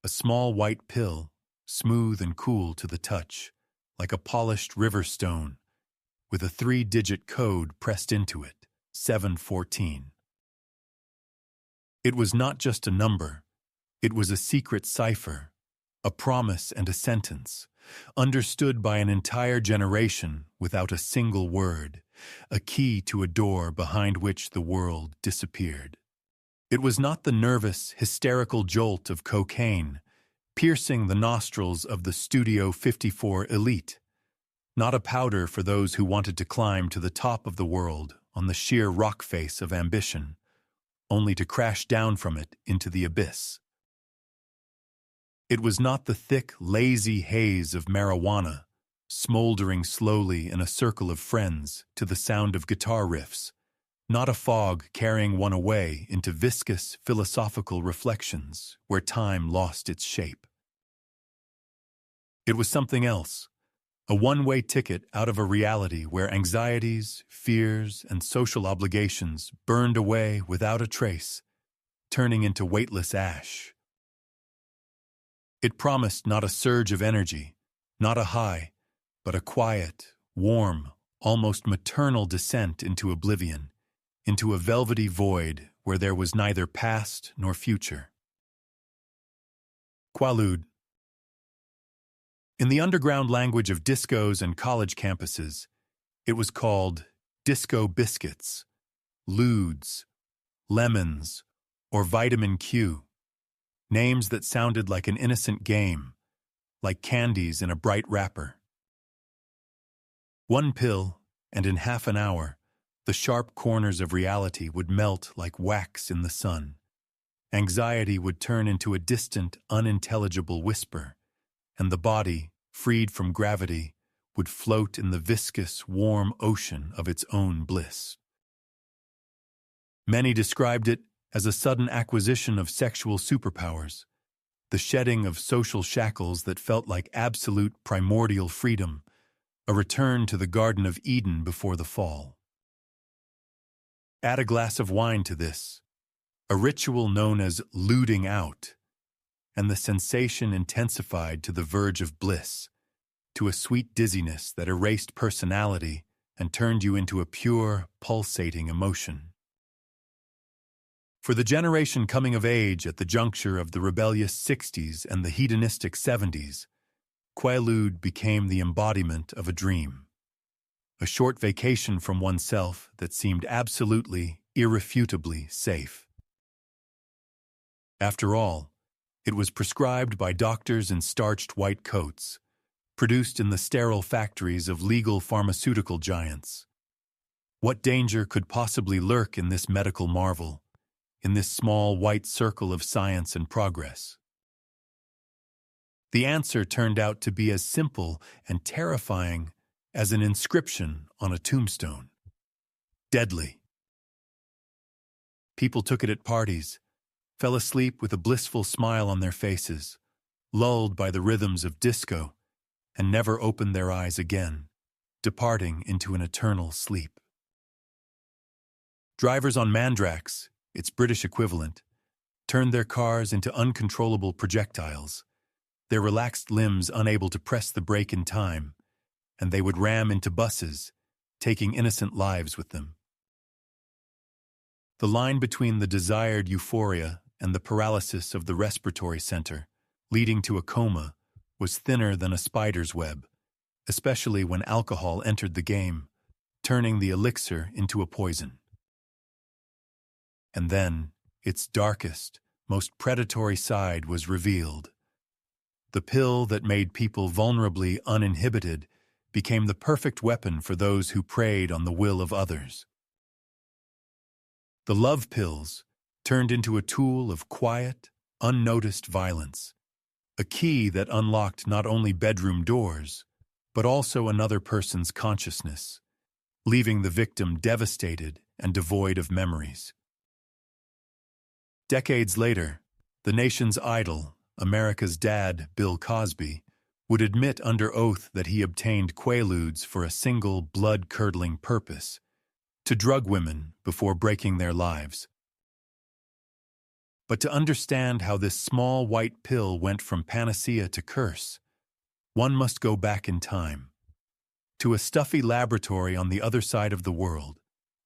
a small white pill, smooth and cool to the touch, like a polished river stone, with a 3-digit code pressed into it, 714. It was not just a number, it was a secret cipher, a promise and a sentence, understood by an entire generation without a single word, a key to a door behind which the world disappeared. It was not the nervous, hysterical jolt of cocaine, piercing the nostrils of the Studio 54 elite, not a powder for those who wanted to climb to the top of the world on the sheer rock face of ambition, only to crash down from it into the abyss. It was not the thick, lazy haze of marijuana, smoldering slowly in a circle of friends to the sound of guitar riffs, not a fog carrying one away into viscous, philosophical reflections where time lost its shape. It was something else, a one-way ticket out of a reality where anxieties, fears, and social obligations burned away without a trace, turning into weightless ash. It promised not a surge of energy, not a high, but a quiet, warm, almost maternal descent into oblivion, into a velvety void where there was neither past nor future. Quaalude. In the underground language of discos and college campuses, it was called disco biscuits, ludes, lemons, or vitamin Q, names that sounded like an innocent game, like candies in a bright wrapper. One pill, and in half an hour, the sharp corners of reality would melt like wax in the sun. Anxiety would turn into a distant, unintelligible whisper, and the body, freed from gravity, would float in the viscous, warm ocean of its own bliss. Many described it as a sudden acquisition of sexual superpowers, the shedding of social shackles that felt like absolute primordial freedom, a return to the Garden of Eden before the fall. Add a glass of wine to this, a ritual known as luding out, and the sensation intensified to the verge of bliss, to a sweet dizziness that erased personality and turned you into a pure, pulsating emotion. For the generation coming of age at the juncture of the rebellious 60s and the hedonistic 70s, Quaalude became the embodiment of a dream, a short vacation from oneself that seemed absolutely, irrefutably safe. After all, it was prescribed by doctors in starched white coats, produced in the sterile factories of legal pharmaceutical giants. What danger could possibly lurk in this medical marvel, in this small white circle of science and progress? The answer turned out to be as simple and terrifying as an inscription on a tombstone. Deadly. People took it at parties, fell asleep with a blissful smile on their faces, lulled by the rhythms of disco, and never opened their eyes again, departing into an eternal sleep. Drivers on Mandrax, its British equivalent, turned their cars into uncontrollable projectiles, their relaxed limbs unable to press the brake in time, and they would ram into buses, taking innocent lives with them. The line between the desired euphoria and the paralysis of the respiratory center, leading to a coma, was thinner than a spider's web, especially when alcohol entered the game, turning the elixir into a poison. And then, its darkest, most predatory side was revealed. The pill that made people vulnerably uninhibited became the perfect weapon for those who preyed on the will of others. The love pills turned into a tool of quiet, unnoticed violence, a key that unlocked not only bedroom doors, but also another person's consciousness, leaving the victim devastated and devoid of memories. Decades later, the nation's idol, America's dad, Bill Cosby, would admit under oath that he obtained Quaaludes for a single blood-curdling purpose: to drug women before breaking their lives. But to understand how this small white pill went from panacea to curse, one must go back in time, to a stuffy laboratory on the other side of the world,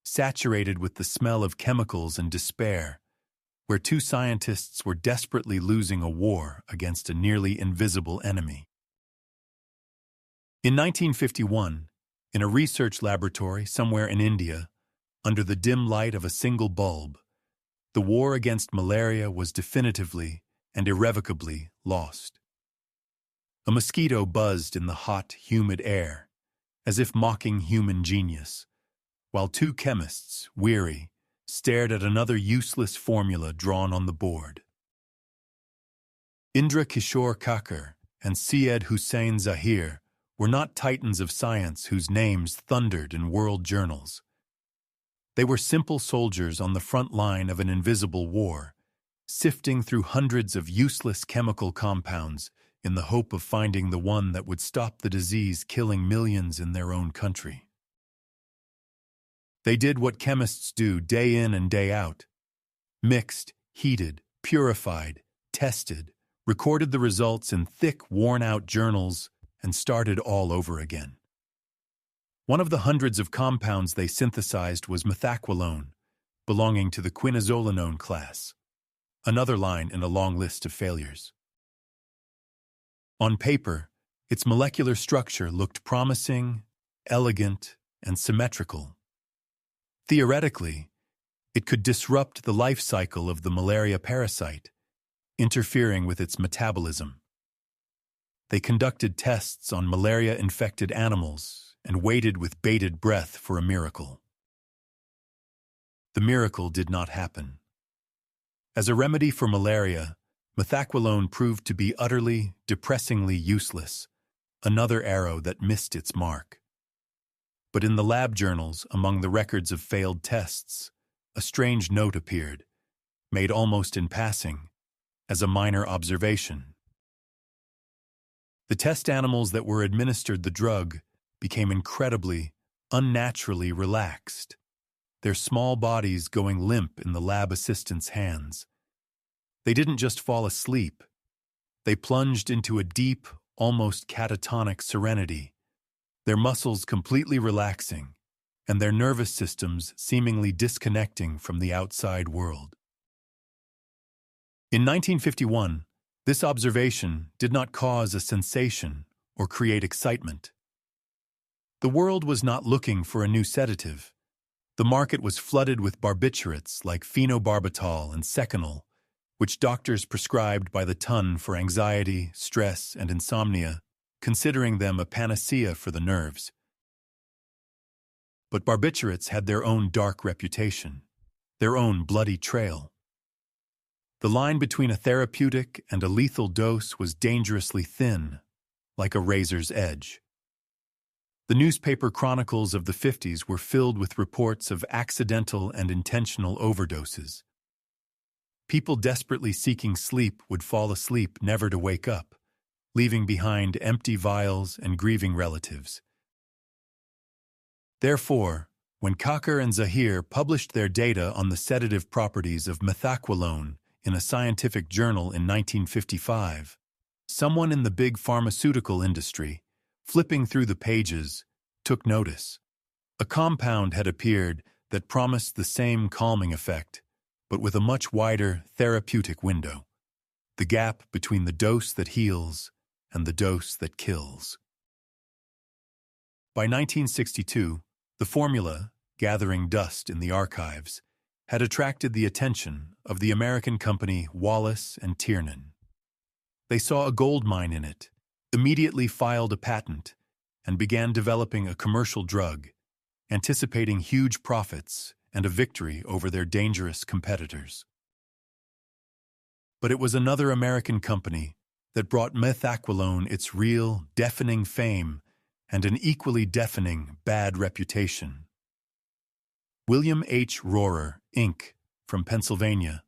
saturated with the smell of chemicals and despair, where two scientists were desperately losing a war against a nearly invisible enemy. In 1951, in a research laboratory somewhere in India, under the dim light of a single bulb, the war against malaria was definitively and irrevocably lost. A mosquito buzzed in the hot, humid air, as if mocking human genius, while two chemists, weary, stared at another useless formula drawn on the board. Indra Kishore Kakar and Syed Hussain Zahir were not titans of science whose names thundered in world journals. They were simple soldiers on the front line of an invisible war, sifting through hundreds of useless chemical compounds in the hope of finding the one that would stop the disease killing millions in their own country. They did what chemists do day in and day out: mixed, heated, purified, tested, recorded the results in thick, worn-out journals, and started all over again. One of the hundreds of compounds they synthesized was methaqualone, belonging to the quinazolinone class, another line in a long list of failures. On paper, its molecular structure looked promising, elegant, and symmetrical. Theoretically, it could disrupt the life cycle of the malaria parasite, interfering with its metabolism. They conducted tests on malaria-infected animals and waited with bated breath for a miracle. The miracle did not happen. As a remedy for malaria, methaqualone proved to be utterly, depressingly useless, another arrow that missed its mark. But in the lab journals, among the records of failed tests, a strange note appeared, made almost in passing, as a minor observation. The test animals that were administered the drug became incredibly, unnaturally relaxed, their small bodies going limp in the lab assistant's hands. They didn't just fall asleep. They plunged into a deep, almost catatonic serenity, their muscles completely relaxing, and their nervous systems seemingly disconnecting from the outside world. In 1951, this observation did not cause a sensation or create excitement. The world was not looking for a new sedative. The market was flooded with barbiturates like phenobarbital and seconal, which doctors prescribed by the ton for anxiety, stress, and insomnia, considering them a panacea for the nerves. But barbiturates had their own dark reputation, their own bloody trail. The line between a therapeutic and a lethal dose was dangerously thin, like a razor's edge. The newspaper chronicles of the 50s were filled with reports of accidental and intentional overdoses. People desperately seeking sleep would fall asleep never to wake up, leaving behind empty vials and grieving relatives. Therefore, when Kakar and Zahir published their data on the sedative properties of methaqualone in a scientific journal in 1955, someone in the big pharmaceutical industry, flipping through the pages, took notice. A compound had appeared that promised the same calming effect, but with a much wider therapeutic window, the gap between the dose that heals and the dose that kills. By 1962, the formula, gathering dust in the archives, had attracted the attention of the American company Wallace and Tiernan. They saw a gold mine in it, immediately filed a patent, and began developing a commercial drug, anticipating huge profits and a victory over their dangerous competitors. But it was another American company that brought methaqualone its real, deafening fame and an equally deafening bad reputation. William H. Rohrer, Inc., from Pennsylvania,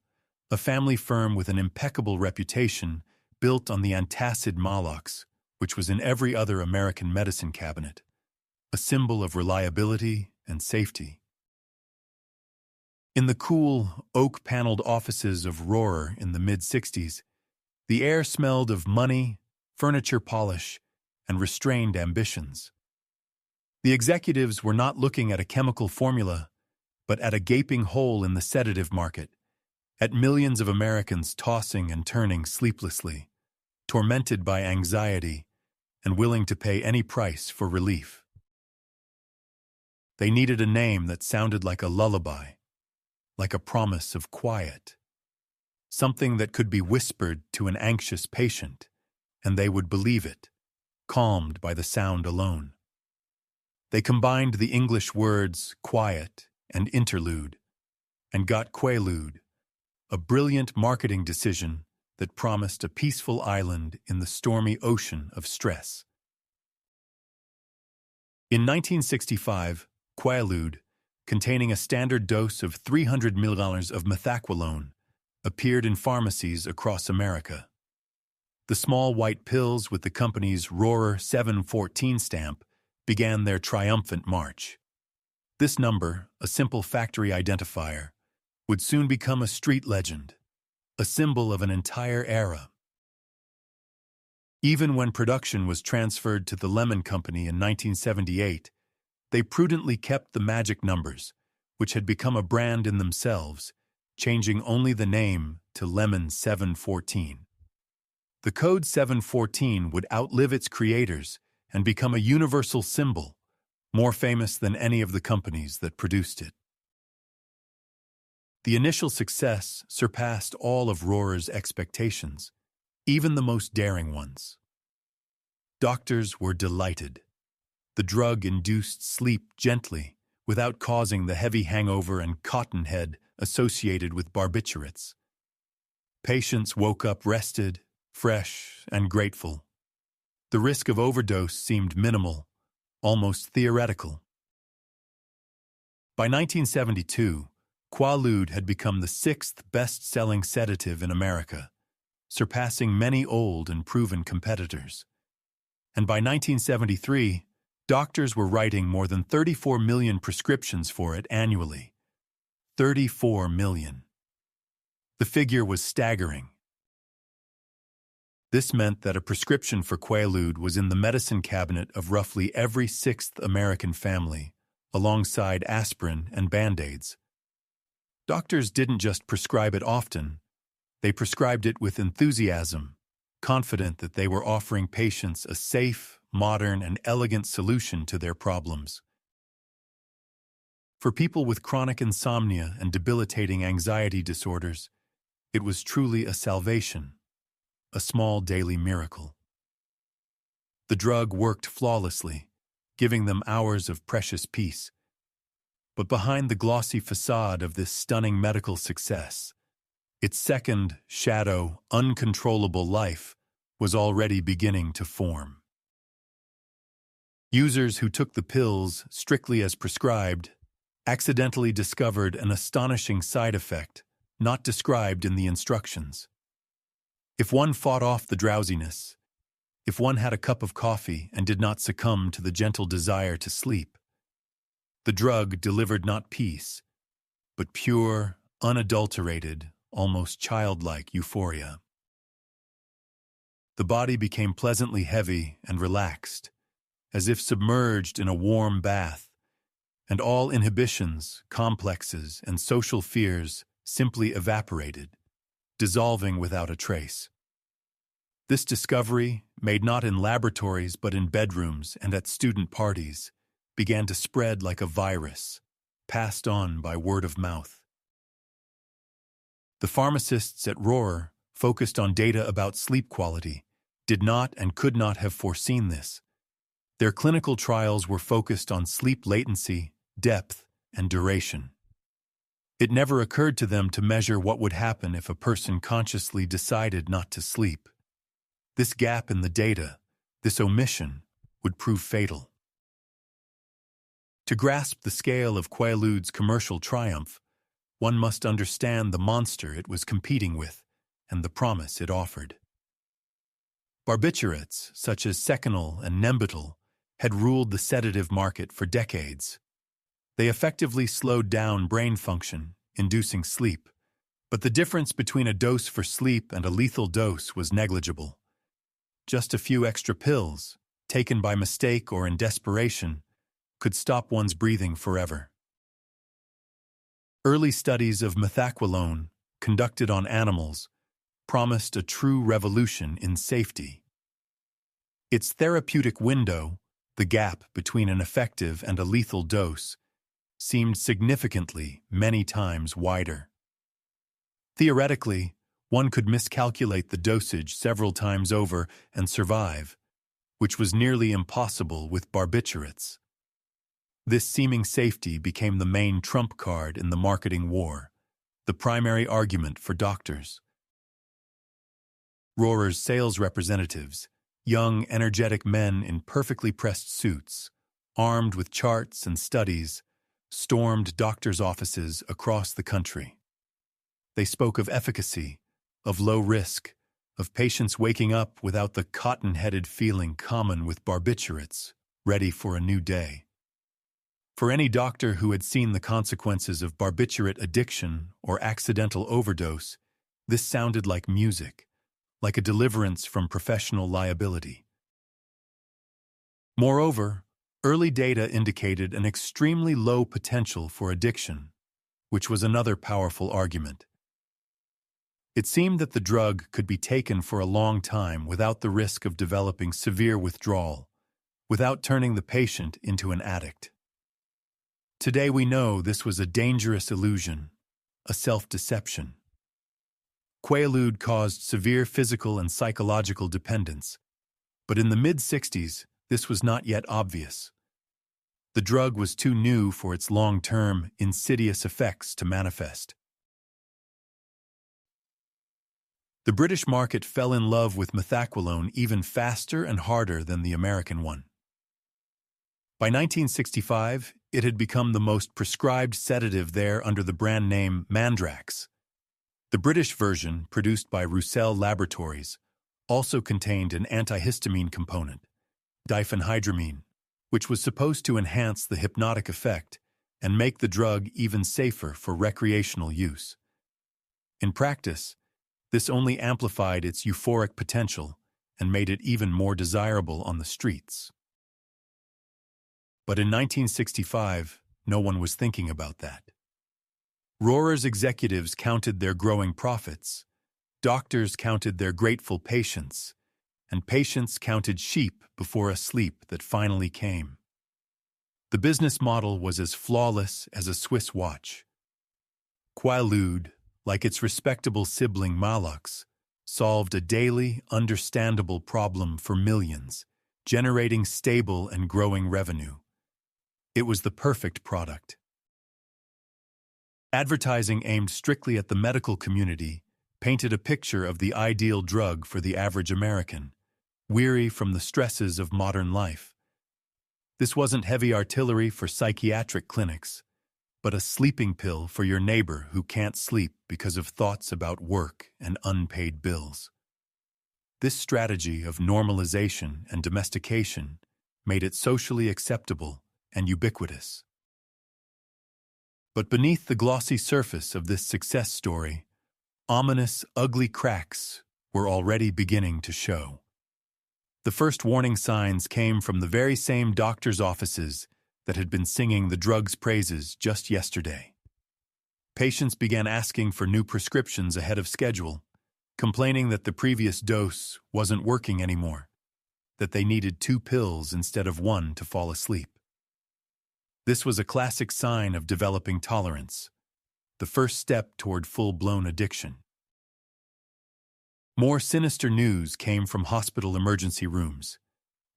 a family firm with an impeccable reputation built on the antacid Maalox, which was in every other American medicine cabinet, a symbol of reliability and safety. In the cool, oak-paneled offices of Rohrer in the mid-60s, the air smelled of money, furniture polish, and restrained ambitions. The executives were not looking at a chemical formula, but at a gaping hole in the sedative market, at millions of Americans tossing and turning sleeplessly, tormented by anxiety and willing to pay any price for relief. They needed a name that sounded like a lullaby, like a promise of quiet, something that could be whispered to an anxious patient, and they would believe it, calmed by the sound alone. They combined the English words quiet and interlude, and got Quaalude, a brilliant marketing decision that promised a peaceful island in the stormy ocean of stress. In 1965, Quaalude, containing a standard dose of $300 million of methaqualone, appeared in pharmacies across America. The small white pills with the company's Rohrer 714 stamp began their triumphant march. This number, a simple factory identifier, would soon become a street legend, a symbol of an entire era. Even when production was transferred to the Lemon Company in 1978, they prudently kept the magic numbers, which had become a brand in themselves, changing only the name to Lemon 714. The code 714 would outlive its creators and become a universal symbol, more famous than any of the companies that produced it. The initial success surpassed all of Rohrer's expectations, even the most daring ones. Doctors were delighted. The drug induced sleep gently, without causing the heavy hangover and cotton head associated with barbiturates. Patients woke up rested, fresh, and grateful. The risk of overdose seemed minimal, almost theoretical. By 1972, Quaalude had become the sixth best-selling sedative in America, surpassing many old and proven competitors. And by 1973, doctors were writing more than 34 million prescriptions for it annually. 34 million. The figure was staggering. This meant that a prescription for Quaalude was in the medicine cabinet of roughly every sixth American family, alongside aspirin and Band-Aids. Doctors didn't just prescribe it often, they prescribed it with enthusiasm, confident that they were offering patients a safe, modern, and elegant solution to their problems. For people with chronic insomnia and debilitating anxiety disorders, it was truly a salvation, a small daily miracle. The drug worked flawlessly, giving them hours of precious peace. But behind the glossy facade of this stunning medical success, its second, shadow, uncontrollable life was already beginning to form. Users who took the pills strictly as prescribed accidentally discovered an astonishing side effect not described in the instructions. If one fought off the drowsiness, if one had a cup of coffee and did not succumb to the gentle desire to sleep, the drug delivered not peace, but pure, unadulterated, almost childlike euphoria. The body became pleasantly heavy and relaxed, as if submerged in a warm bath, and all inhibitions, complexes, and social fears simply evaporated, dissolving without a trace. This discovery, made not in laboratories but in bedrooms and at student parties, began to spread like a virus, passed on by word of mouth. The pharmacists at Rohrer, focused on data about sleep quality, did not and could not have foreseen this. Their clinical trials were focused on sleep latency, depth, and duration. It never occurred to them to measure what would happen if a person consciously decided not to sleep. This gap in the data, this omission, would prove fatal. To grasp the scale of Quaalude's commercial triumph, one must understand the monster it was competing with and the promise it offered. Barbiturates, such as Seconal and Nembutal, had ruled the sedative market for decades. They effectively slowed down brain function, inducing sleep. But the difference between a dose for sleep and a lethal dose was negligible. Just a few extra pills, taken by mistake or in desperation, could stop one's breathing forever. Early studies of methaqualone, conducted on animals, promised a true revolution in safety. Its therapeutic window, the gap between an effective and a lethal dose, seemed significantly many times wider. Theoretically, one could miscalculate the dosage several times over and survive, which was nearly impossible with barbiturates. This seeming safety became the main trump card in the marketing war, the primary argument for doctors. Rohrer's sales representatives, young, energetic men in perfectly pressed suits, armed with charts and studies, stormed doctors' offices across the country. They spoke of efficacy, of low risk, of patients waking up without the cotton-headed feeling common with barbiturates, ready for a new day. For any doctor who had seen the consequences of barbiturate addiction or accidental overdose, this sounded like music, like a deliverance from professional liability. Moreover, early data indicated an extremely low potential for addiction, which was another powerful argument. It seemed that the drug could be taken for a long time without the risk of developing severe withdrawal, without turning the patient into an addict. Today we know this was a dangerous illusion, a self-deception. Quaalude caused severe physical and psychological dependence, but in the mid-60s, this was not yet obvious. The drug was too new for its long-term, insidious effects to manifest. The British market fell in love with methaqualone even faster and harder than the American one. By 1965, it had become the most prescribed sedative there under the brand name Mandrax. The British version, produced by Roussel Laboratories, also contained an antihistamine component, diphenhydramine, which was supposed to enhance the hypnotic effect and make the drug even safer for recreational use. In practice, this only amplified its euphoric potential and made it even more desirable on the streets. But in 1965, no one was thinking about that. Rohrer's executives counted their growing profits, doctors counted their grateful patients, and patients counted sheep before a sleep that finally came. The business model was as flawless as a Swiss watch. Quaalude, like its respectable sibling Maalox, solved a daily, understandable problem for millions, generating stable and growing revenue. It was the perfect product. Advertising aimed strictly at the medical community painted a picture of the ideal drug for the average American, weary from the stresses of modern life. This wasn't heavy artillery for psychiatric clinics, but a sleeping pill for your neighbor who can't sleep because of thoughts about work and unpaid bills. This strategy of normalization and domestication made it socially acceptable and ubiquitous. But beneath the glossy surface of this success story, ominous, ugly cracks were already beginning to show. The first warning signs came from the very same doctors' offices that had been singing the drug's praises just yesterday. Patients began asking for new prescriptions ahead of schedule, complaining that the previous dose wasn't working anymore, that they needed 2 pills instead of 1 to fall asleep. This was a classic sign of developing tolerance, the first step toward full-blown addiction. More sinister news came from hospital emergency rooms,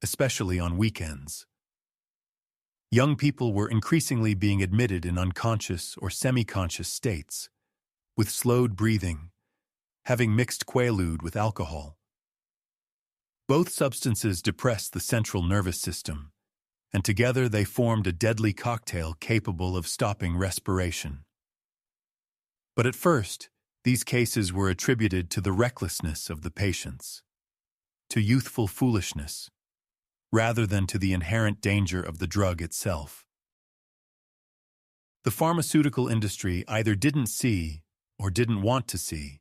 especially on weekends. Young people were increasingly being admitted in unconscious or semi-conscious states, with slowed breathing, having mixed Quaalude with alcohol. Both substances depress the central nervous system, and together they formed a deadly cocktail capable of stopping respiration. But at first, these cases were attributed to the recklessness of the patients, to youthful foolishness, rather than to the inherent danger of the drug itself. The pharmaceutical industry either didn't see, or didn't want to see,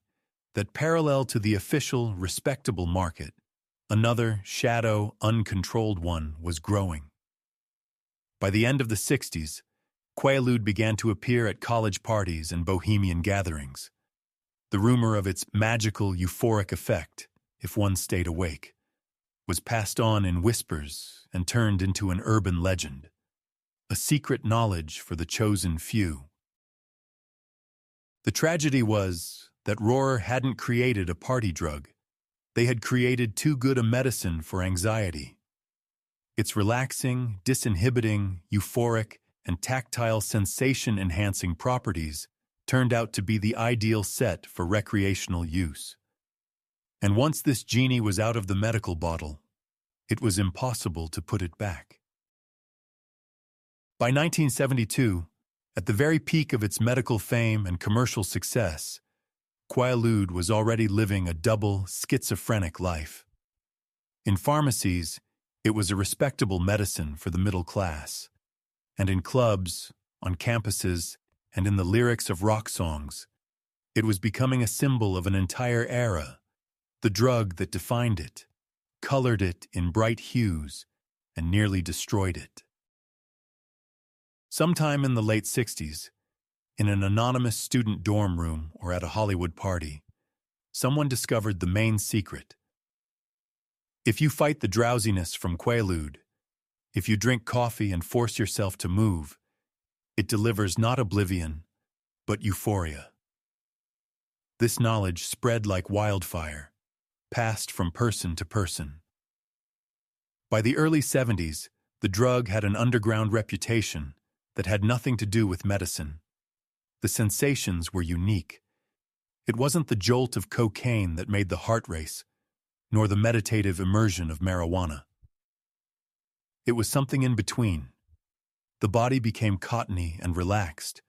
that parallel to the official, respectable market, another, shadow, uncontrolled one was growing. By the end of the 60s, Quaalude began to appear at college parties and bohemian gatherings. The rumor of its magical, euphoric effect, if one stayed awake, was passed on in whispers and turned into an urban legend, a secret knowledge for the chosen few. The tragedy was that Rohrer hadn't created a party drug. They had created too good a medicine for anxiety. Its relaxing, disinhibiting, euphoric, and tactile sensation-enhancing properties turned out to be the ideal set for recreational use. And once this genie was out of the medical bottle, it was impossible to put it back. By 1972, at the very peak of its medical fame and commercial success, Quaalude was already living a double, schizophrenic life. In pharmacies, it was a respectable medicine for the middle class, and in clubs, on campuses, and in the lyrics of rock songs, it was becoming a symbol of an entire era, the drug that defined it, colored it in bright hues, and nearly destroyed it. Sometime in the late 60s, in an anonymous student dorm room or at a Hollywood party, someone discovered the main secret. If you fight the drowsiness from Quaalude, if you drink coffee and force yourself to move, it delivers not oblivion, but euphoria. This knowledge spread like wildfire, passed from person to person. By the early 70s, the drug had an underground reputation that had nothing to do with medicine. The sensations were unique. It wasn't the jolt of cocaine that made the heart race, nor the meditative immersion of marijuana. It was something in between. The body became cottony and relaxed,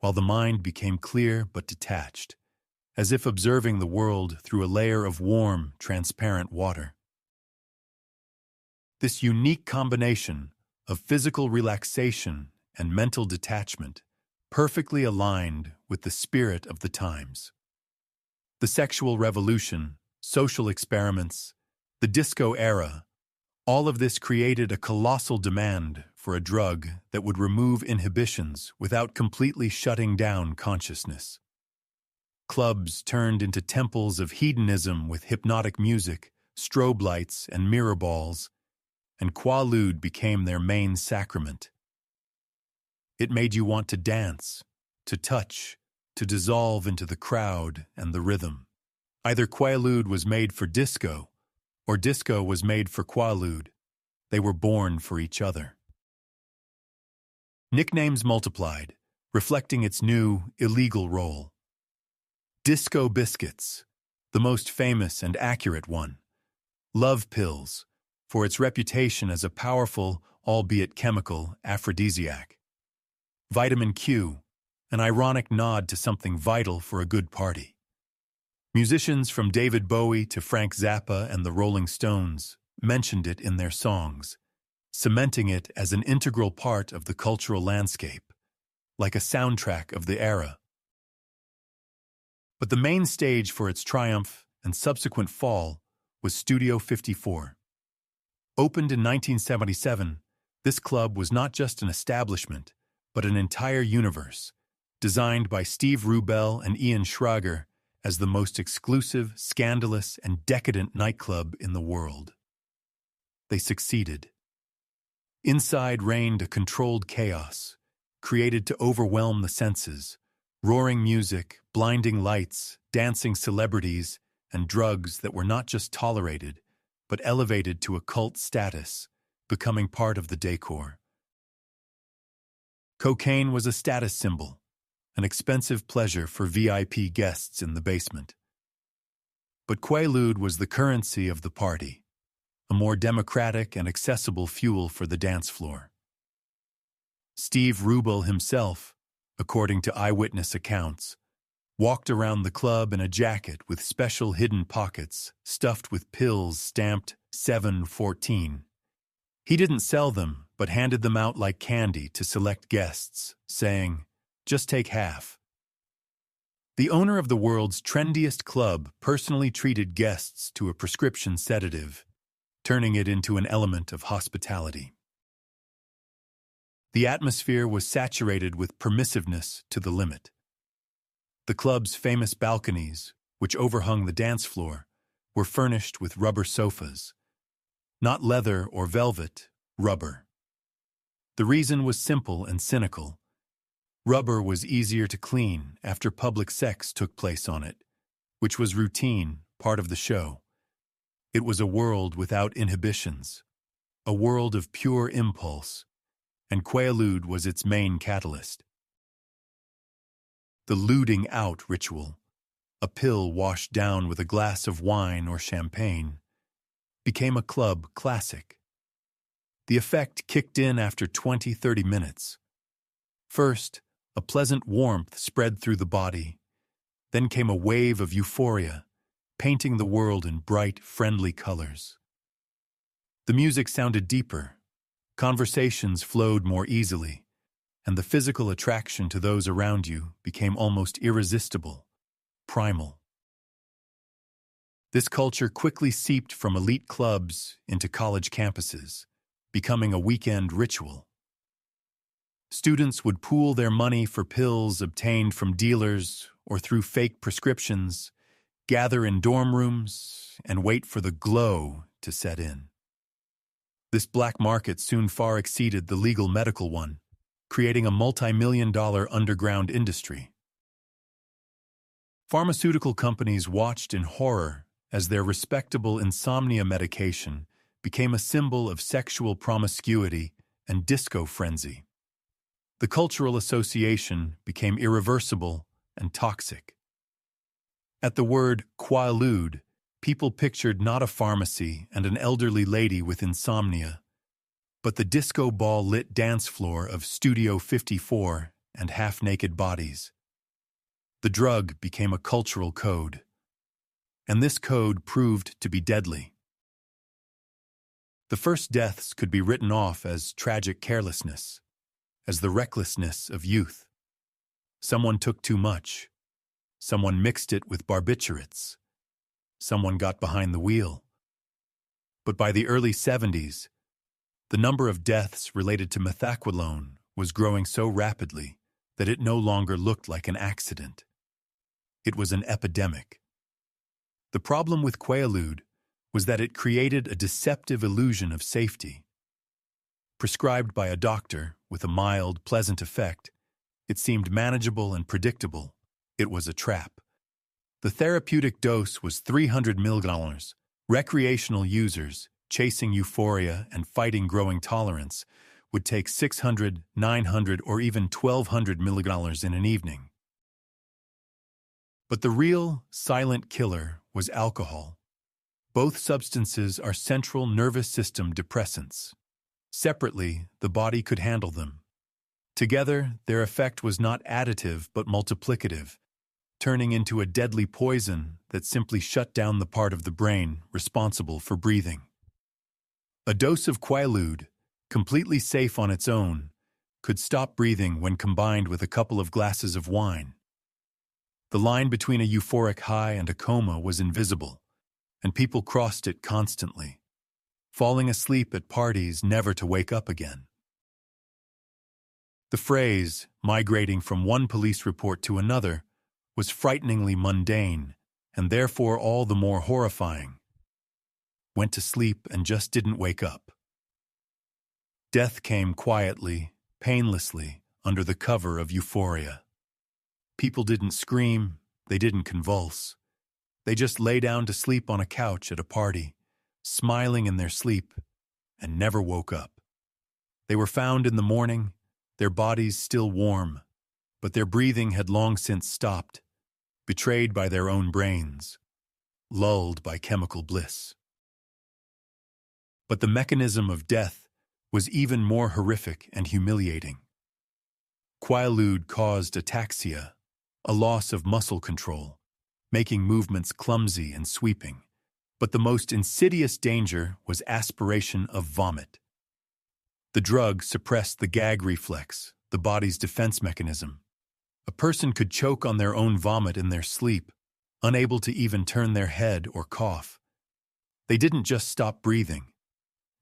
while the mind became clear but detached, as if observing the world through a layer of warm, transparent water. This unique combination of physical relaxation and mental detachment perfectly aligned with the spirit of the times. The sexual revolution, social experiments, the disco era, all of this created a colossal demand for a drug that would remove inhibitions without completely shutting down consciousness. Clubs turned into temples of hedonism with hypnotic music, strobe lights, and mirror balls, and Quaalude became their main sacrament. It made you want to dance, to touch, to dissolve into the crowd and the rhythm. Either Quaalude was made for disco, or disco was made for Quaalude. They were born for each other. Nicknames multiplied, reflecting its new, illegal role. Disco Biscuits, the most famous and accurate one. Love Pills, for its reputation as a powerful, albeit chemical, aphrodisiac. Vitamin Q, an ironic nod to something vital for a good party. Musicians from David Bowie to Frank Zappa and the Rolling Stones mentioned it in their songs, cementing it as an integral part of the cultural landscape, like a soundtrack of the era. But the main stage for its triumph and subsequent fall was Studio 54. Opened in 1977, this club was not just an establishment, but an entire universe, designed by Steve Rubel and Ian Schrager as the most exclusive, scandalous, and decadent nightclub in the world. They succeeded. Inside reigned a controlled chaos, created to overwhelm the senses, roaring music, blinding lights, dancing celebrities, and drugs that were not just tolerated, but elevated to a cult status, becoming part of the decor. Cocaine was a status symbol, an expensive pleasure for VIP guests in the basement. But Quaalude was the currency of the party, a more democratic and accessible fuel for the dance floor. Steve Rubel himself, according to eyewitness accounts, walked around the club in a jacket with special hidden pockets stuffed with pills stamped 714. He didn't sell them, but handed them out like candy to select guests, saying, Just take half. The owner of the world's trendiest club personally treated guests to a prescription sedative, turning it into an element of hospitality. The atmosphere was saturated with permissiveness to the limit. The club's famous balconies, which overhung the dance floor, were furnished with rubber sofas. Not leather or velvet, rubber. The reason was simple and cynical. Rubber was easier to clean after public sex took place on it, which was routine, part of the show. It was a world without inhibitions, a world of pure impulse, and Quaalude was its main catalyst. The lewding out ritual, a pill washed down with a glass of wine or champagne, became a club classic. The effect kicked in after 20-30 minutes. First, a pleasant warmth spread through the body. Then came a wave of euphoria, painting the world in bright, friendly colors. The music sounded deeper, conversations flowed more easily, and the physical attraction to those around you became almost irresistible, primal. This culture quickly seeped from elite clubs into college campuses, becoming a weekend ritual. Students would pool their money for pills obtained from dealers or through fake prescriptions, gather in dorm rooms, and wait for the glow to set in. This black market soon far exceeded the legal medical one, creating a multi-million-dollar underground industry. Pharmaceutical companies watched in horror as their respectable insomnia medication became a symbol of sexual promiscuity and disco frenzy. The cultural association became irreversible and toxic. At the word Quaalude, people pictured not a pharmacy and an elderly lady with insomnia, but the disco ball-lit dance floor of Studio 54 and half-naked bodies. The drug became a cultural code, and this code proved to be deadly. The first deaths could be written off as tragic carelessness, as the recklessness of youth. Someone took too much. Someone mixed it with barbiturates. Someone got behind the wheel. But by the early 70s, the number of deaths related to methaqualone was growing so rapidly that it no longer looked like an accident. It was an epidemic. The problem with Quaalude was that it created a deceptive illusion of safety. Prescribed by a doctor with a mild, pleasant effect, it seemed manageable and predictable. It was a trap. The therapeutic dose was $300 million. Recreational users, chasing euphoria and fighting growing tolerance, would take $600, $900, or even $1,200 million in an evening. But the real, silent killer was alcohol. Both substances are central nervous system depressants. Separately, the body could handle them. Together, their effect was not additive but multiplicative, turning into a deadly poison that simply shut down the part of the brain responsible for breathing. A dose of Quaalude, completely safe on its own, could stop breathing when combined with a couple of glasses of wine. The line between a euphoric high and a coma was invisible, and people crossed it constantly, falling asleep at parties never to wake up again. The phrase, migrating from one police report to another, was frighteningly mundane, and therefore all the more horrifying. Went to sleep and just didn't wake up. Death came quietly, painlessly, under the cover of euphoria. People didn't scream, they didn't convulse. They just lay down to sleep on a couch at a party, smiling in their sleep, and never woke up. They were found in the morning, their bodies still warm, but their breathing had long since stopped, betrayed by their own brains, lulled by chemical bliss. But the mechanism of death was even more horrific and humiliating. Quaalude caused ataxia, a loss of muscle control, making movements clumsy and sweeping. But the most insidious danger was aspiration of vomit. The drug suppressed the gag reflex, the body's defense mechanism. A person could choke on their own vomit in their sleep, unable to even turn their head or cough. They didn't just stop breathing.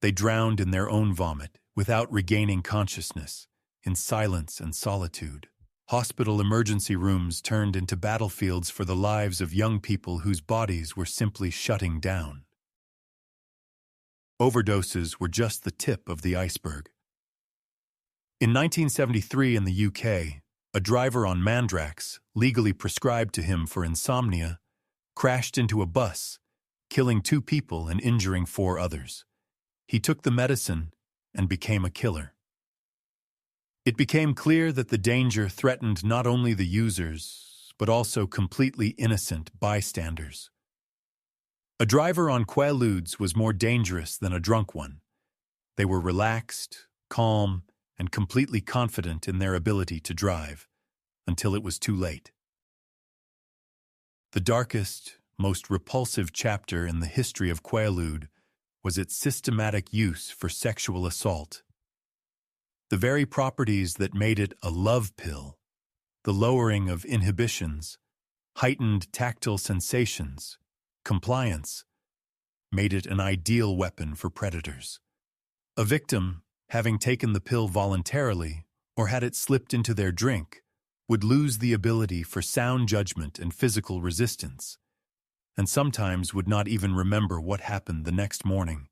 They drowned in their own vomit without regaining consciousness, in silence and solitude. Hospital emergency rooms turned into battlefields for the lives of young people whose bodies were simply shutting down. Overdoses were just the tip of the iceberg. In 1973 in the UK, a driver on Mandrax, legally prescribed to him for insomnia, crashed into a bus, killing 2 people and injuring 4 others. He took the medicine and became a killer. It became clear that the danger threatened not only the users, but also completely innocent bystanders. A driver on Quaaludes was more dangerous than a drunk one. They were relaxed, calm, and completely confident in their ability to drive, until it was too late. The darkest, most repulsive chapter in the history of Quaalude was its systematic use for sexual assault. The very properties that made it a love pill, the lowering of inhibitions, heightened tactile sensations, compliance, made it an ideal weapon for predators. A victim, having taken the pill voluntarily or had it slipped into their drink, would lose the ability for sound judgment and physical resistance, and sometimes would not even remember what happened the next morning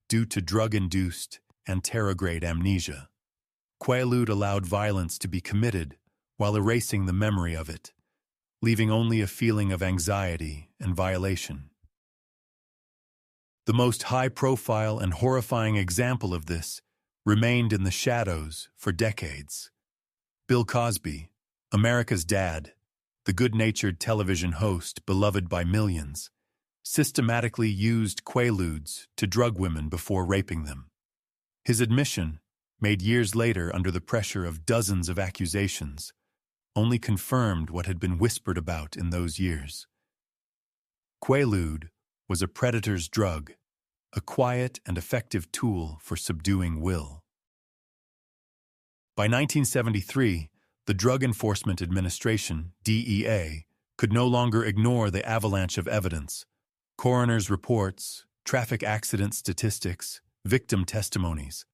due to drug-induced anterograde amnesia. Quaalude allowed violence to be committed while erasing the memory of it, leaving only a feeling of anxiety and violation. The most high-profile and horrifying example of this remained in the shadows for decades. Bill Cosby, America's dad, the good-natured television host beloved by millions, systematically used Quaaludes to drug women before raping them. His admission, made years later under the pressure of dozens of accusations, only confirmed what had been whispered about in those years. Quaalude was a predator's drug, a quiet and effective tool for subduing will. By 1973, the Drug Enforcement Administration, DEA, could no longer ignore the avalanche of evidence: coroner's reports, traffic accident statistics, victim testimonies.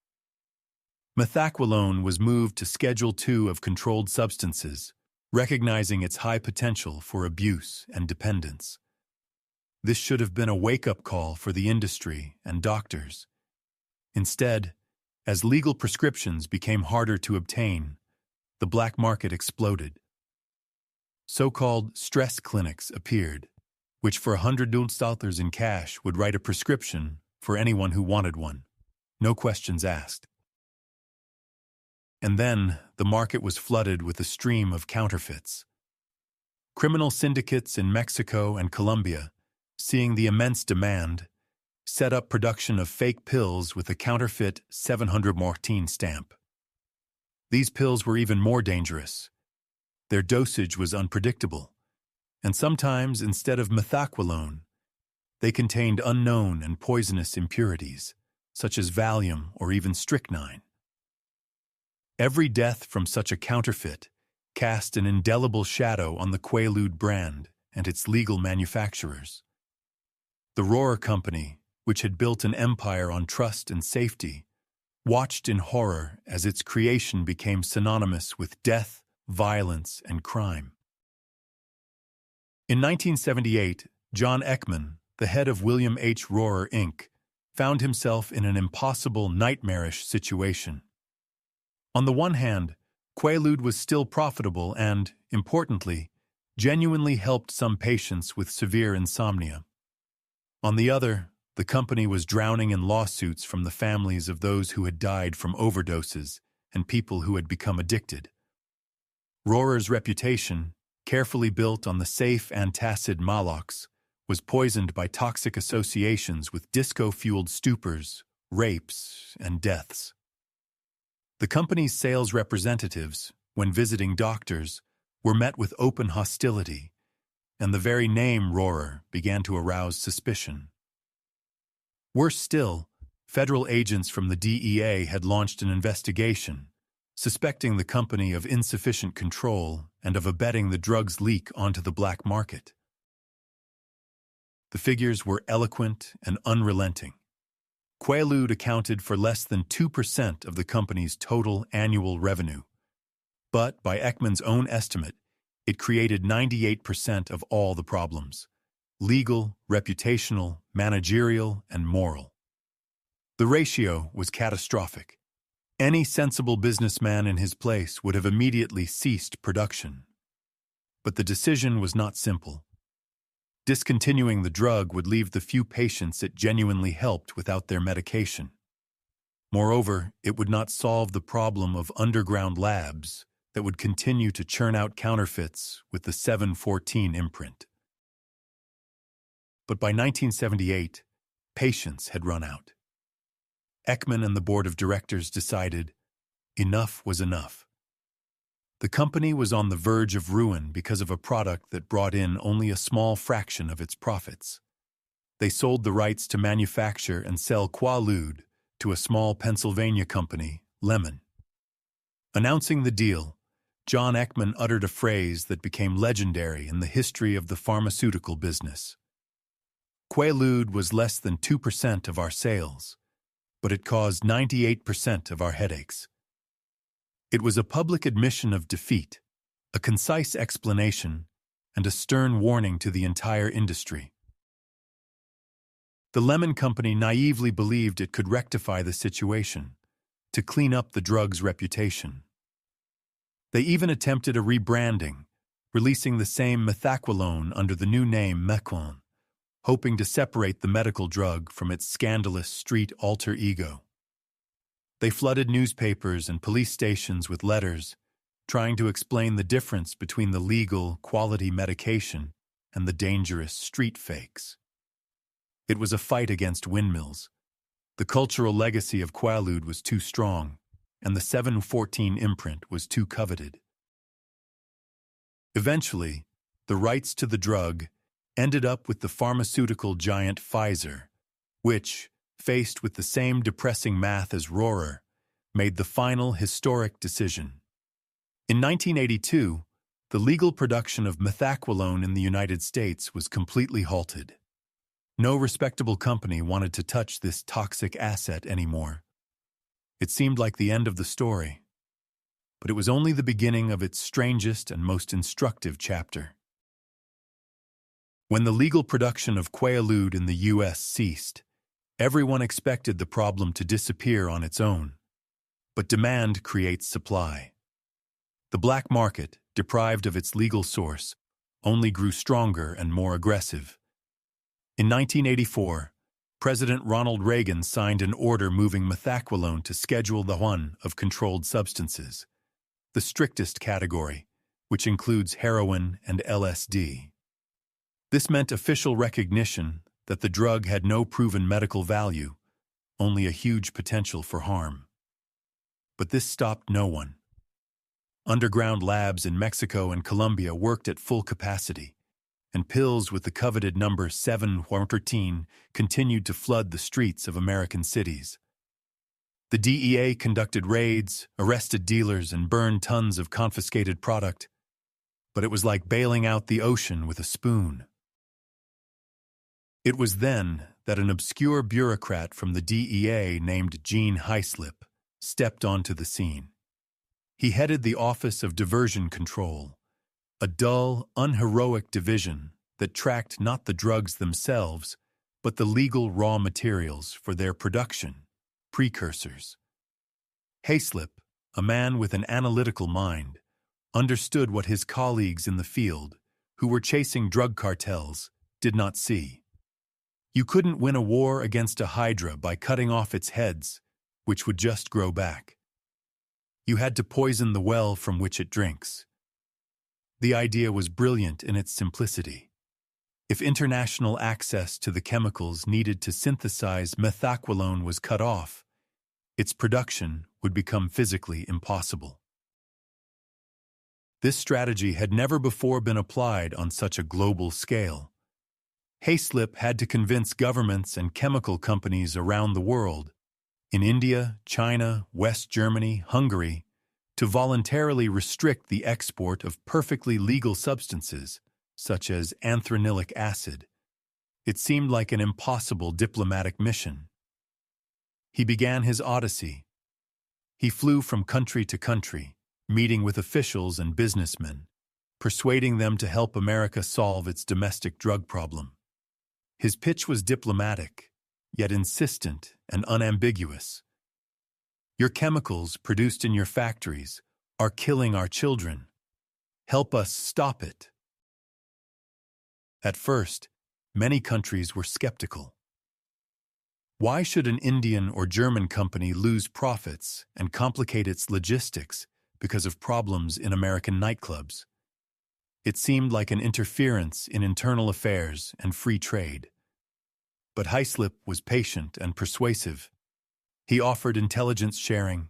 Methaqualone was moved to Schedule II of controlled substances, recognizing its high potential for abuse and dependence. This should have been a wake-up call for the industry and doctors. Instead, as legal prescriptions became harder to obtain, the black market exploded. So-called stress clinics appeared, which for $100 in cash would write a prescription for anyone who wanted one, no questions asked. And then the market was flooded with a stream of counterfeits. Criminal syndicates in Mexico and Colombia, seeing the immense demand, set up production of fake pills with a counterfeit 700 Martin stamp. These pills were even more dangerous. Their dosage was unpredictable, and sometimes, instead of methaqualone, they contained unknown and poisonous impurities, such as Valium or even strychnine. Every death from such a counterfeit cast an indelible shadow on the Quaalude brand and its legal manufacturers. The Rohrer Company, which had built an empire on trust and safety, watched in horror as its creation became synonymous with death, violence, and crime. In 1978, John Ekman, the head of William H. Rohrer, Inc., found himself in an impossible, nightmarish situation. On the one hand, Quaalude was still profitable and, importantly, genuinely helped some patients with severe insomnia. On the other, the company was drowning in lawsuits from the families of those who had died from overdoses and people who had become addicted. Rohrer's reputation, carefully built on the safe antacid Malox, was poisoned by toxic associations with disco-fueled stupors, rapes, and deaths. The company's sales representatives, when visiting doctors, were met with open hostility, and the very name Rohrer began to arouse suspicion. Worse still, federal agents from the DEA had launched an investigation, suspecting the company of insufficient control and of abetting the drug's leak onto the black market. The figures were eloquent and unrelenting. Quaaludes accounted for less than 2% of the company's total annual revenue. But, by Ekman's own estimate, it created 98% of all the problems: legal, reputational, managerial, and moral. The ratio was catastrophic. Any sensible businessman in his place would have immediately ceased production. But the decision was not simple. Discontinuing the drug would leave the few patients it genuinely helped without their medication. Moreover, it would not solve the problem of underground labs that would continue to churn out counterfeits with the 714 imprint. But by 1978, patience had run out. Ekman and the board of directors decided enough was enough. The company was on the verge of ruin because of a product that brought in only a small fraction of its profits. They sold the rights to manufacture and sell Quaaludes to a small Pennsylvania company, Lemon. Announcing the deal, John Ekman uttered a phrase that became legendary in the history of the pharmaceutical business. Quaaludes was less than 2% of our sales, but it caused 98% of our headaches. It was a public admission of defeat, a concise explanation, and a stern warning to the entire industry. The Lemon Company naively believed it could rectify the situation, to clean up the drug's reputation. They even attempted a rebranding, releasing the same methaqualone under the new name Mecon, hoping to separate the medical drug from its scandalous street alter ego. They flooded newspapers and police stations with letters, trying to explain the difference between the legal, quality medication and the dangerous street fakes. It was a fight against windmills. The cultural legacy of Quaaludes was too strong, and the 714 imprint was too coveted. Eventually, the rights to the drug ended up with the pharmaceutical giant Pfizer, which, faced with the same depressing math as Rohrer, made the final historic decision. In 1982, the legal production of methaqualone in the United States was completely halted. No respectable company wanted to touch this toxic asset anymore. It seemed like the end of the story, but it was only the beginning of its strangest and most instructive chapter. When the legal production of Quaaludes in the U.S. ceased, everyone expected the problem to disappear on its own. But demand creates supply. The black market, deprived of its legal source, only grew stronger and more aggressive. In 1984, President Ronald Reagan signed an order moving methaqualone to Schedule I of controlled substances, the strictest category, which includes heroin and LSD. This meant official recognition that the drug had no proven medical value, only a huge potential for harm. But this stopped no one. Underground labs in Mexico and Colombia worked at full capacity, and pills with the coveted number 714 continued to flood the streets of American cities. The DEA conducted raids, arrested dealers, and burned tons of confiscated product, but it was like bailing out the ocean with a spoon. It was then that an obscure bureaucrat from the DEA named Gene Haislip stepped onto the scene. He headed the Office of Diversion Control, a dull, unheroic division that tracked not the drugs themselves, but the legal raw materials for their production, precursors. Haislip, a man with an analytical mind, understood what his colleagues in the field, who were chasing drug cartels, did not see. You couldn't win a war against a hydra by cutting off its heads, which would just grow back. You had to poison the well from which it drinks. The idea was brilliant in its simplicity. If international access to the chemicals needed to synthesize methaqualone was cut off, its production would become physically impossible. This strategy had never before been applied on such a global scale. Haislip had to convince governments and chemical companies around the world, in India, China, West Germany, Hungary, to voluntarily restrict the export of perfectly legal substances, such as anthranilic acid. It seemed like an impossible diplomatic mission. He began his odyssey. He flew from country to country, meeting with officials and businessmen, persuading them to help America solve its domestic drug problem. His pitch was diplomatic, yet insistent and unambiguous. Your chemicals produced in your factories are killing our children. Help us stop it. At first, many countries were skeptical. Why should an Indian or German company lose profits and complicate its logistics because of problems in American nightclubs? It seemed like an interference in internal affairs and free trade. But Hyslop was patient and persuasive. He offered intelligence sharing,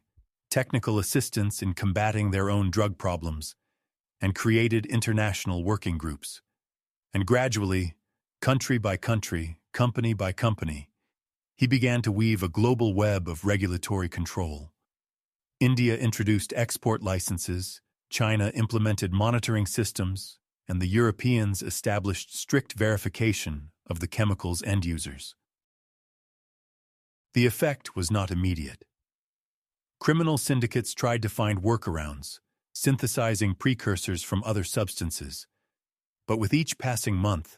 technical assistance in combating their own drug problems, and created international working groups. And gradually, country by country, company by company, he began to weave a global web of regulatory control. India introduced export licenses, China implemented monitoring systems, and the Europeans established strict verification of the chemical's end users. The effect was not immediate. Criminal syndicates tried to find workarounds, synthesizing precursors from other substances. But with each passing month,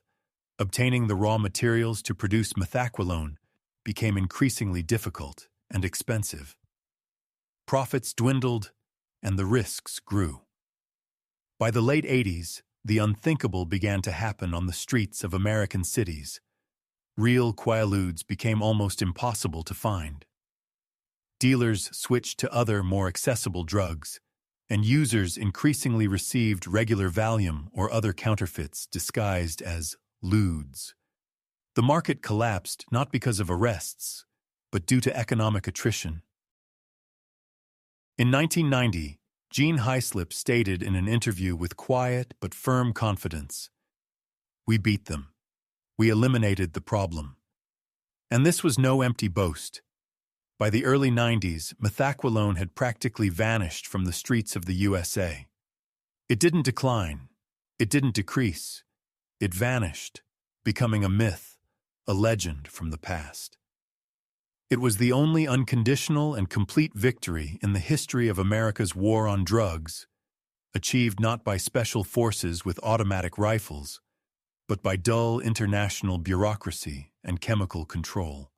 obtaining the raw materials to produce methaqualone became increasingly difficult and expensive. Profits dwindled, and the risks grew. By the late 80s, the unthinkable began to happen on the streets of American cities. Real Quaaludes became almost impossible to find. Dealers switched to other, more accessible drugs, and users increasingly received regular Valium or other counterfeits disguised as ludes. The market collapsed not because of arrests, but due to economic attrition. In 1990, Gene Hyslop stated in an interview with quiet but firm confidence, "We beat them. We eliminated the problem." And this was no empty boast. By the early 90s, methaqualone had practically vanished from the streets of the USA. It didn't decline. It didn't decrease. It vanished, becoming a myth, a legend from the past. It was the only unconditional and complete victory in the history of America's war on drugs, achieved not by special forces with automatic rifles, but by dull international bureaucracy and chemical control.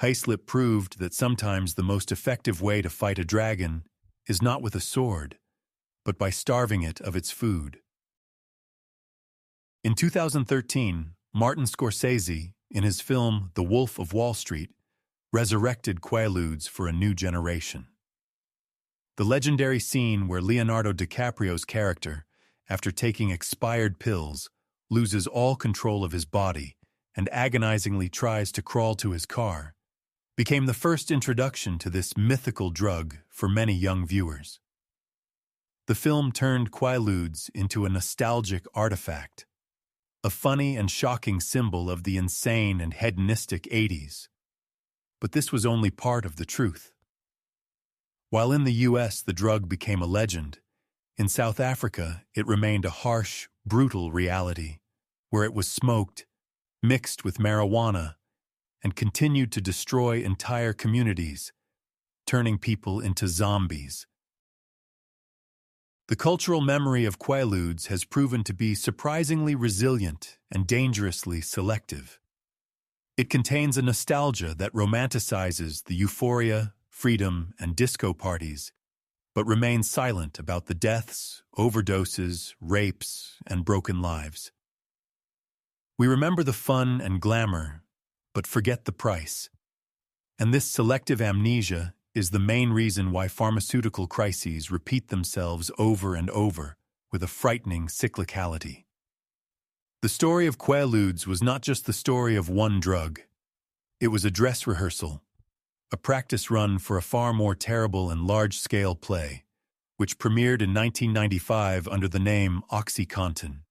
Hyslop proved that sometimes the most effective way to fight a dragon is not with a sword, but by starving it of its food. In 2013, Martin Scorsese, in his film The Wolf of Wall Street, resurrected Quaaludes for a new generation. The legendary scene where Leonardo DiCaprio's character, after taking expired pills, loses all control of his body and agonizingly tries to crawl to his car, became the first introduction to this mythical drug for many young viewers. The film turned Quaaludes into a nostalgic artifact, a funny and shocking symbol of the insane and hedonistic 80s. But this was only part of the truth. While in the US the drug became a legend, in South Africa it remained a harsh, brutal reality, where it was smoked, mixed with marijuana, and continued to destroy entire communities, turning people into zombies. The cultural memory of Quaaludes has proven to be surprisingly resilient and dangerously selective. It contains a nostalgia that romanticizes the euphoria, freedom, and disco parties, but remains silent about the deaths, overdoses, rapes, and broken lives. We remember the fun and glamour, but forget the price. And this selective amnesia is the main reason why pharmaceutical crises repeat themselves over and over with a frightening cyclicality. The story of Quaaludes was not just the story of one drug. It was a dress rehearsal, a practice run for a far more terrible and large-scale play, which premiered in 1995 under the name OxyContin.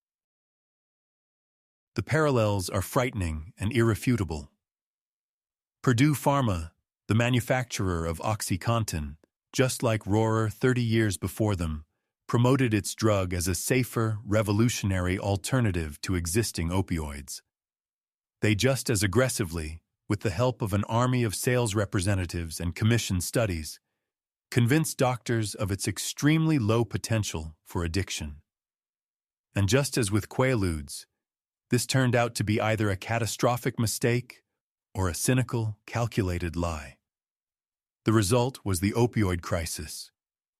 The parallels are frightening and irrefutable. Purdue Pharma, the manufacturer of OxyContin, just like Rohrer 30 years before them, promoted its drug as a safer, revolutionary alternative to existing opioids. They just as aggressively, with the help of an army of sales representatives and commissioned studies, convinced doctors of its extremely low potential for addiction. And just as with Quaaludes, this turned out to be either a catastrophic mistake or a cynical, calculated lie. The result was the opioid crisis,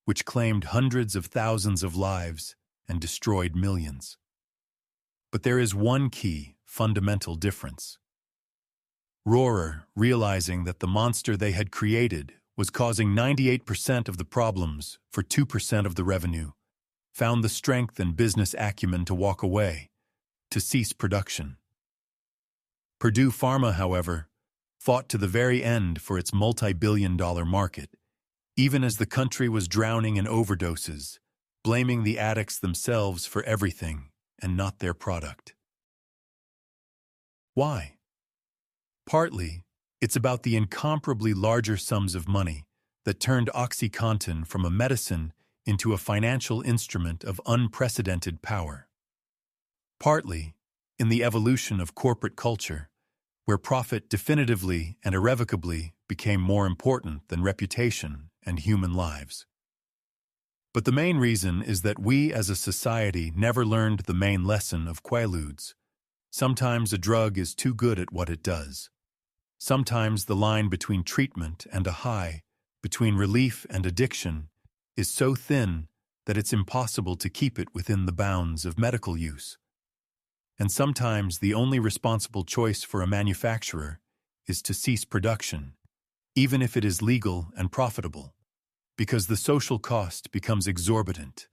which claimed hundreds of thousands of lives and destroyed millions. But there is one key, fundamental difference. Rohrer, realizing that the monster they had created was causing 98% of the problems for 2% of the revenue, found the strength and business acumen to walk away, to cease production. Purdue Pharma, however, fought to the very end for its multi-billion-dollar market, even as the country was drowning in overdoses, blaming the addicts themselves for everything and not their product. Why? Partly, it's about the incomparably larger sums of money that turned OxyContin from a medicine into a financial instrument of unprecedented power. Partly, in the evolution of corporate culture, where profit definitively and irrevocably became more important than reputation and human lives. But the main reason is that we as a society never learned the main lesson of Quaaludes. Sometimes a drug is too good at what it does. Sometimes the line between treatment and a high, between relief and addiction, is so thin that it's impossible to keep it within the bounds of medical use. And sometimes the only responsible choice for a manufacturer is to cease production, even if it is legal and profitable, because the social cost becomes exorbitant,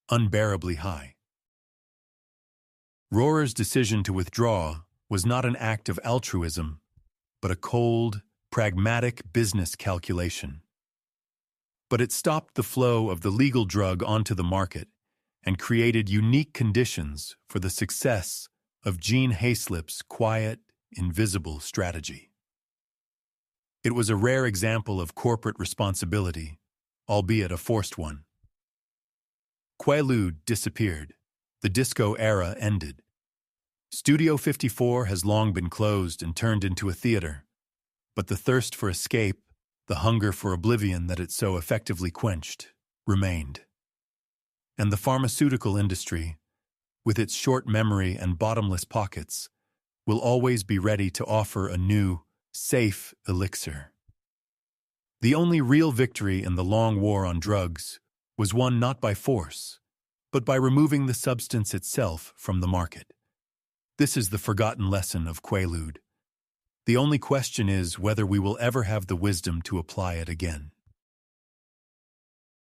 unbearably high. Rohrer's decision to withdraw was not an act of altruism, but a cold, pragmatic business calculation. But it stopped the flow of the legal drug onto the market and created unique conditions for the success of Gene Hayslip's quiet, invisible strategy. It was a rare example of corporate responsibility, albeit a forced one. Quaalude disappeared. The disco era ended. Studio 54 has long been closed and turned into a theater, but the thirst for escape, the hunger for oblivion that it so effectively quenched, remained. And the pharmaceutical industry, with its short memory and bottomless pockets, will always be ready to offer a new, safe elixir. The only real victory in the long war on drugs was won not by force, but by removing the substance itself from the market. This is the forgotten lesson of Quaalude. The only question is whether we will ever have the wisdom to apply it again.